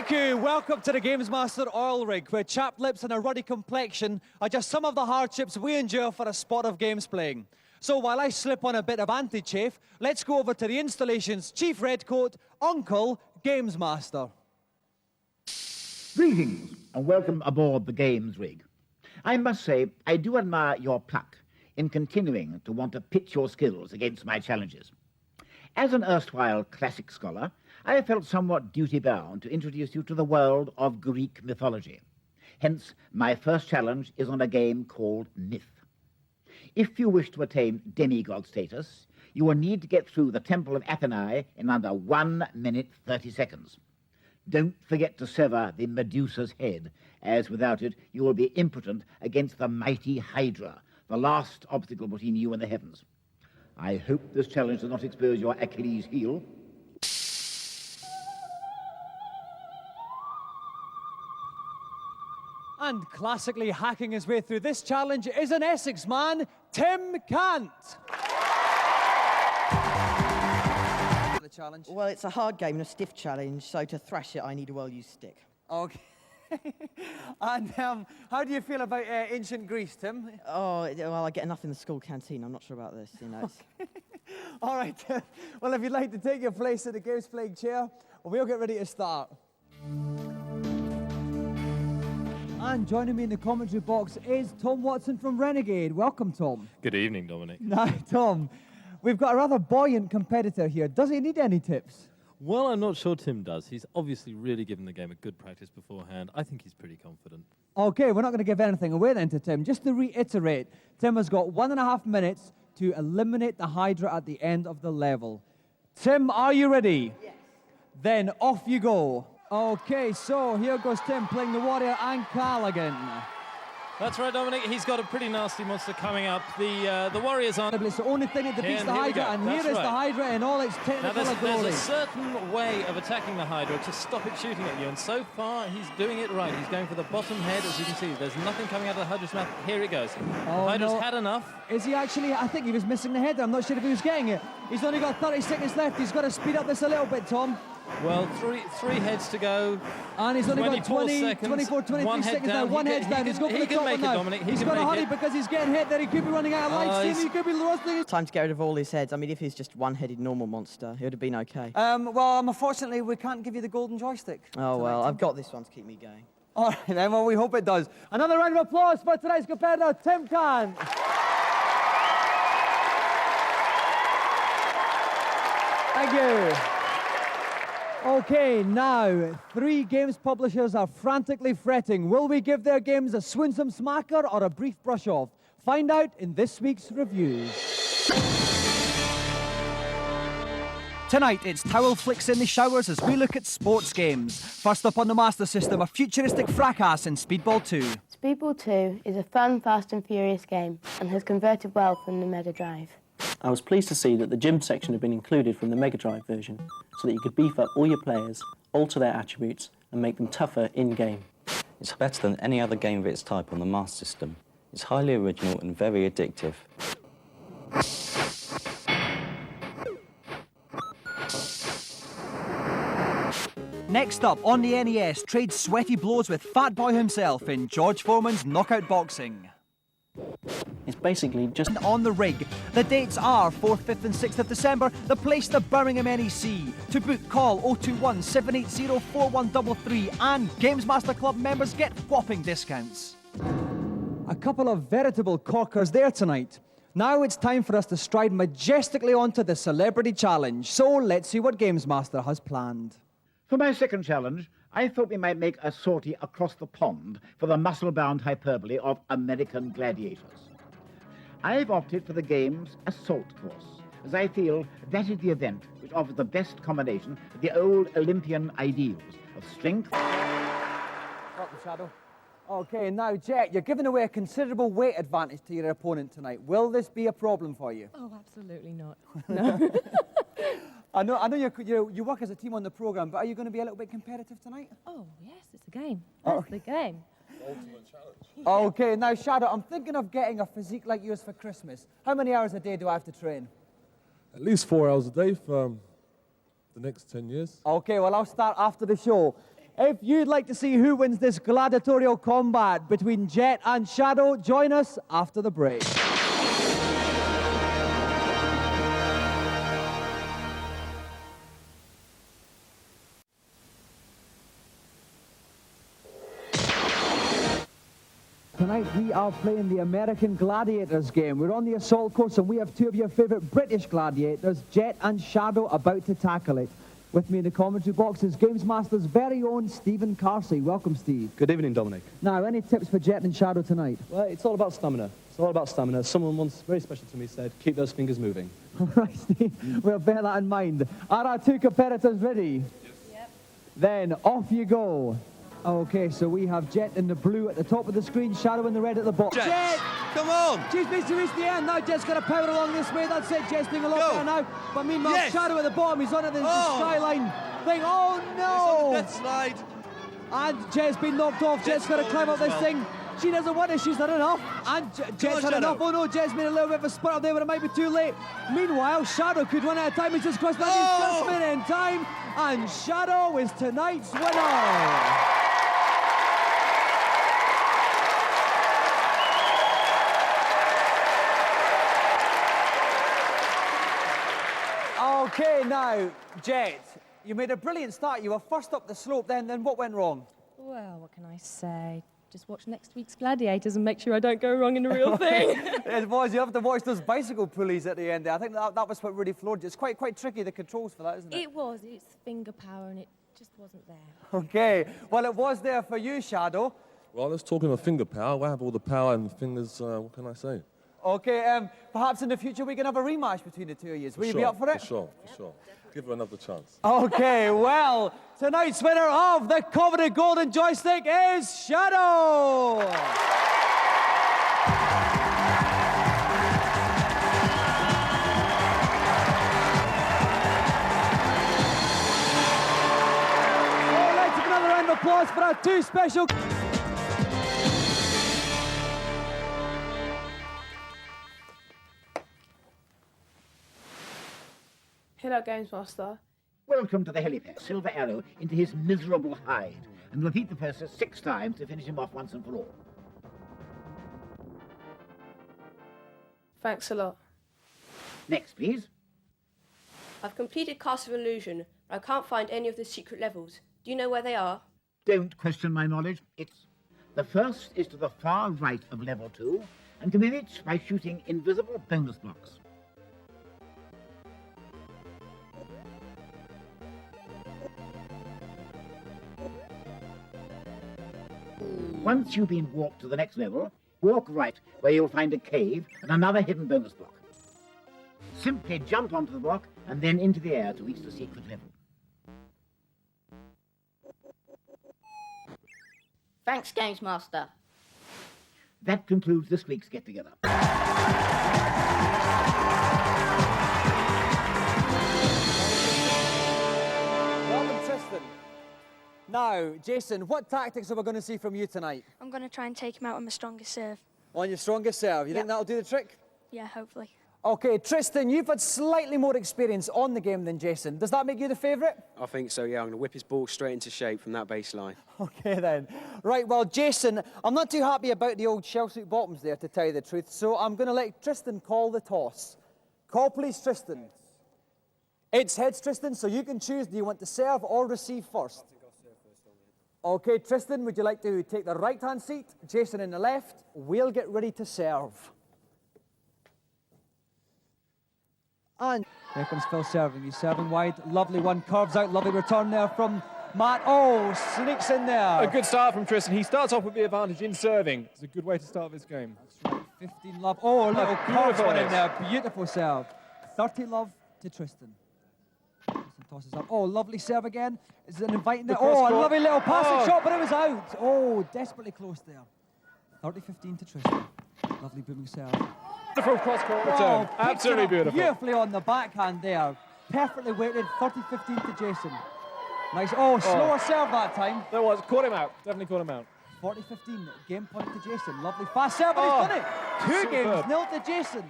Thank you. Welcome to the Gamesmaster oil rig, where chapped lips and a ruddy complexion are just some of the hardships we endure for a sport of games playing. So while I slip on a bit of anti-chafe, let's go over to the installation's chief redcoat, Uncle Gamesmaster. Greetings and welcome aboard the Games rig. I must say, I do admire your pluck in continuing to want to pit your skills against my challenges. As an erstwhile classic scholar, I have felt somewhat duty-bound to introduce you to the world of Greek mythology. Hence, my first challenge is on a game called Myth. If you wish to attain demigod status, you will need to get through the Temple of Athenae in under 1 minute 30 seconds. Don't forget to sever the Medusa's head, as without it you will be impotent against the mighty Hydra, the last obstacle between you and the heavens. I hope this challenge does not expose your Achilles heel. And classically hacking his way through this challenge is an Essex man, Tim Cant. The challenge? Well, it's a hard game and a stiff challenge, so to thrash it, I need a well-used stick. Okay. And how do you feel about ancient Greece, Tim? Oh, well, I get enough in the school canteen. I'm not sure about this, you know. Okay. All right. Well, if you'd like to take your place in the games playing chair, we'll get ready to start. And joining me in the commentary box is Tom Watson from Renegade. Welcome, Tom. Good evening, Dominic. Now, Tom, we've got a rather buoyant competitor here. Does he need any tips? Well, I'm not sure Tim does. He's obviously really given the game a good practice beforehand. I think he's pretty confident. Okay, we're not going to give anything away then to Tim. Just to reiterate, Tim has got 1.5 minutes to eliminate the Hydra at the end of the level. Tim, are you ready? Yes. Then off you go. Okay, so here goes Tim playing the Warrior and Callaghan. That's right, Dominic. He's got a pretty nasty monster coming up. The Warriors aren't... It's the only thing that defeats the Hydra, and here is the Hydra in all its technical now glory. there's a certain way of attacking the Hydra to stop it shooting at you, and so far he's doing it right. He's going for the bottom head, as you can see. There's nothing coming out of the Hydra's mouth. Here it goes. The Hydra's had enough. Is he actually? I think he was missing the head. I'm not sure if he was getting it. He's only got 30 seconds left. He's got to speed up this a little bit, Tom. Well, three heads to go. And he's only got 20, seconds. 24, 23 seconds now. One head's down. He's going for the top one now. He's got to hurry because he's getting hit there. He could be running out of life. He could be losing. Time to get rid of all his heads. I mean, if he's just one-headed normal monster, it would have been okay. Well, unfortunately, we can't give you the golden joystick. Oh, well, I've got this one to keep me going. All right, then. Well, we hope it does. Another round of applause for tonight's competitor, Tim Cant. Thank you. Okay, now, 3 games publishers are frantically fretting. Will we give their games a swoonsome smacker or a brief brush-off? Find out in this week's reviews. Tonight, it's towel flicks in the showers as we look at sports games. First up on the Master System, a futuristic fracas in Speedball 2. Speedball 2 is a fun, fast and furious game and has converted well from the Mega Drive. I was pleased to see that the gym section had been included from the Mega Drive version, so that you could beef up all your players, alter their attributes, and make them tougher in-game. It's better than any other game of its type on the Master System. It's highly original and very addictive. Next up, on the NES, trade sweaty blows with Fat Boy himself in George Foreman's Knockout Boxing. It's basically just... On the rig, the dates are 4th, 5th and 6th of December, the place the Birmingham NEC. To book, call 021 780 4133 and Gamesmaster Club members get whopping discounts. A couple of veritable corkers there tonight. Now it's time for us to stride majestically onto the Celebrity Challenge, so let's see what Gamesmaster has planned. For my second challenge, I thought we might make a sortie across the pond for the muscle-bound hyperbole of American Gladiators. I've opted for the game's assault course, as I feel that is the event which offers the best combination of the old Olympian ideals of strength... Up the shadow. Okay, now, Jet, you're giving away a considerable weight advantage to your opponent tonight. Will this be a problem for you? Oh, absolutely not. No. I know you work as a team on the programme, but are you going to be a little bit competitive tonight? Oh, yes, it's a game. That's the game. Ultimate challenge. Okay, now, Shadow, I'm thinking of getting a physique like yours for Christmas. How many hours a day do I have to train? At least 4 hours a day for the next 10 years. Okay, well, I'll start after the show. If you'd like to see who wins this gladiatorial combat between Jet and Shadow, join us after the break. Tonight we are playing the American Gladiators game. We're on the assault course and we have two of your favourite British gladiators, Jet and Shadow, about to tackle it. With me in the commentary box is Gamesmaster's very own Stephen Carsey. Welcome, Steve. Good evening, Dominic. Now, any tips for Jet and Shadow tonight? Well, it's all about stamina. It's all about stamina. Someone once, very special to me, said, keep those fingers moving. All right, Steve. We'll bear that in mind. Are our two competitors ready? Yes. Yep. Then, off you go. Okay, so we have Jet in the blue at the top of the screen, Shadow in the red at the bottom. Jet! Come on! She's basically reached the end. Now Jet's got to power along this way. That's it. Jet's doing a lot better now. But meanwhile, Shadow at the bottom. He's on the skyline thing. Oh, no! It's on the death slide. And Jet's been knocked off. Jet's got to climb up this thing. She doesn't want it. She's had enough. And Jet's had enough. Oh, no, Jet's made a little bit of a spurt up there, but it might be too late. Meanwhile, Shadow could run out of time. He's just crossed that. He's just been in time. And Shadow is tonight's winner. Okay, now, Jet, you made a brilliant start. You were first up the slope, then what went wrong? Well, what can I say? Just watch next week's Gladiators and make sure I don't go wrong in the real thing. It was. You have to watch those bicycle pulleys at the end there. I think that was what really floored you. It's quite tricky, the controls for that, isn't it? It was. It's finger power and it just wasn't there. Okay. Well, it was there for you, Shadow. Well, let's talk about finger power. I have all the power and fingers, what can I say? Okay, perhaps in the future we can have a rematch between the two of you. Will you be up for it? For sure. Give her another chance. Okay, well, tonight's winner of the coveted golden joystick is Shadow! Oh, let's give another round of applause for our two special... Hello, Gamesmaster. Welcome to the helipad. Silver arrow into his miserable hide. And repeat the process 6 times to finish him off once and for all. Thanks a lot. Next, please. I've completed Castle of Illusion, but I can't find any of the secret levels. Do you know where they are? Don't question my knowledge. The first is to the far right of level 2 and can be reached by shooting invisible bonus blocks. Once you've been walked to the next level, walk right where you'll find a cave and another hidden bonus block. Simply jump onto the block and then into the air to reach the secret level. Thanks, Gamesmaster. That concludes this week's get-together. Welcome, Tristan. Now, Jason, what tactics are we going to see from you tonight? I'm going to try and take him out on my strongest serve. On your strongest serve? You think that'll do the trick? Yeah, hopefully. Okay, Tristan, you've had slightly more experience on the game than Jason. Does that make you the favourite? I think so, yeah. I'm going to whip his ball straight into shape from that baseline. Okay, then. Right, well, Jason, I'm not too happy about the old shell suit bottoms there, to tell you the truth, so I'm going to let Tristan call the toss. Call, please, Tristan. It's heads, Tristan, so you can choose. Do you want to serve or receive first? Okay, Tristan, would you like to take the right-hand seat? Jason in the left. We'll get ready to serve. And here comes Phil serving. He's serving wide. Lovely one. Curves out. Lovely return there from Matt. Oh, sneaks in there. A good start from Tristan. He starts off with the advantage in serving. It's a good way to start this game. That's right. 15 love. Oh, a little curves one in there. Beautiful serve. 30 love to Tristan. Tristan tosses up. Oh, lovely serve again. Is it an inviting there? Oh, a lovely little passing shot, but it was out. Oh, desperately close there. 30-15 to Tristan. Lovely booming serve. Beautiful cross-court return. Absolutely beautiful. Beautifully on the backhand there. Perfectly weighted. 30-15 to Jason. Nice. Oh, slower serve that time. There was. Caught him out. Definitely caught him out. 40-15. Game point to Jason. Lovely fast serve, and he's done it. 2 games, 0 to Jason.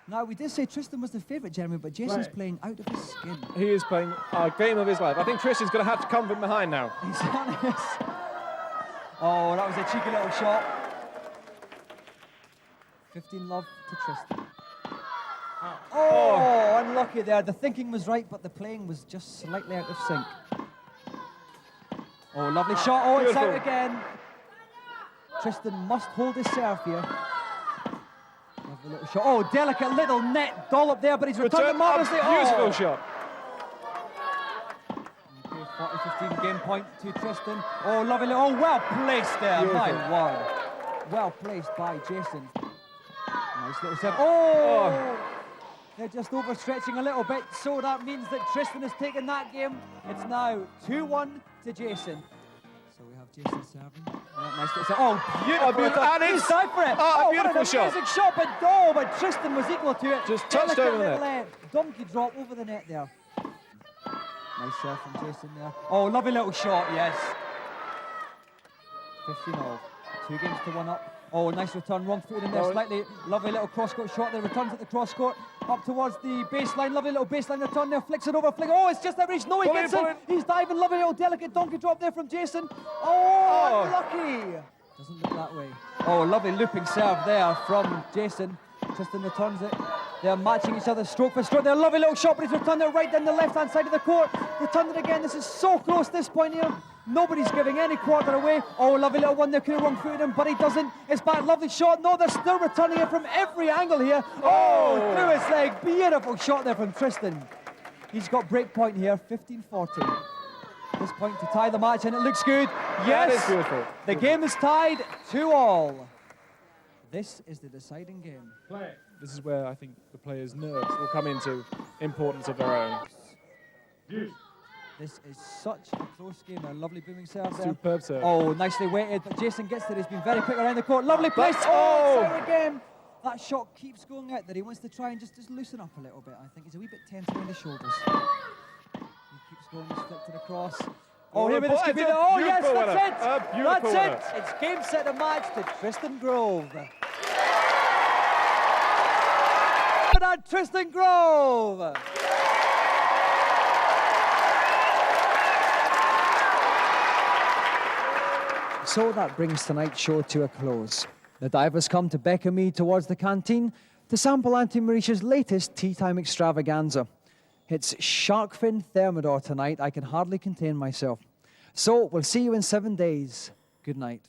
Now, we did say Tristan was the favourite, Jeremy, but Jason's playing out of his skin. He is playing a game of his life. I think Tristan's going to have to come from behind now. He's honest. Oh, that was a cheeky little shot. 15 love to Tristan. Oh, unlucky there. The thinking was right, but the playing was just slightly out of sync. Oh, lovely shot. Oh, it's out again. Tristan must hold his serve here. Lovely little shot. Oh, delicate little net dollop there, but he's returned it marvellously. Beautiful shot. Okay, 40-15 game point to Tristan. Oh, lovely little. Oh, well placed there. Beautiful. My word. Well placed by Jason. Nice little serve. Oh! They're just overstretching a little bit, so that means that Tristan has taken that game. It's now 2-1 to Jason. So we have Jason serving. Nice little serve. Oh, beautiful. And he's died for it. Oh, beautiful what an amazing shot. But Tristan was equal to it. Just touched over the net. Donkey drop over the net there. Nice serve from Jason there. Oh, lovely little shot, yes. 15-all. 2 games to 1 up. Oh, nice return, wrong footed in there slightly. Lovely little cross-court shot there, returns at the cross-court, up towards the baseline. Lovely little baseline return there, flicks it over, Oh, it's just out of reach. No, he gets it. He's diving. Lovely little delicate donkey drop there from Jason. Oh, unlucky. Doesn't look that way. Oh, lovely looping serve there from Jason. Tristan returns it. They're matching each other stroke for stroke. They're a lovely little shot, but he's returned it right down the left-hand side of the court. Returned it again. This is so close this point here. Nobody's giving any quarter away. Oh, lovely little one there. Could have wrong footed him, but he doesn't. It's back. Lovely shot. No, they're still returning it from every angle here. Oh, through his leg. Beautiful shot there from Tristan. He's got break point here, 15-14. This point to tie the match, and it looks good. Yes, that is beautiful. The game is tied 2-all. This is the deciding game. This is where I think the players' nerves will come into importance of their own. This is such a close game. A lovely booming serve there. Superb serve. Oh, nicely weighted, but Jason gets there. He's been very quick around the court. Lovely place. Oh, it's out again. That shot keeps going out there. He wants to try and just loosen up a little bit. I think he's a wee bit tense around the shoulders. He keeps going. He's flicked it across. Oh, here this could be the. Oh, yes, that's it. That's it. It's game, set, and match to Tristan Grove. And Tristan Grove. So that brings tonight's show to a close. The divers come to beckon me towards the canteen to sample Auntie Marisha's latest tea time extravaganza. It's shark fin thermidor tonight. I can hardly contain myself. So we'll see you in 7 days. Good night.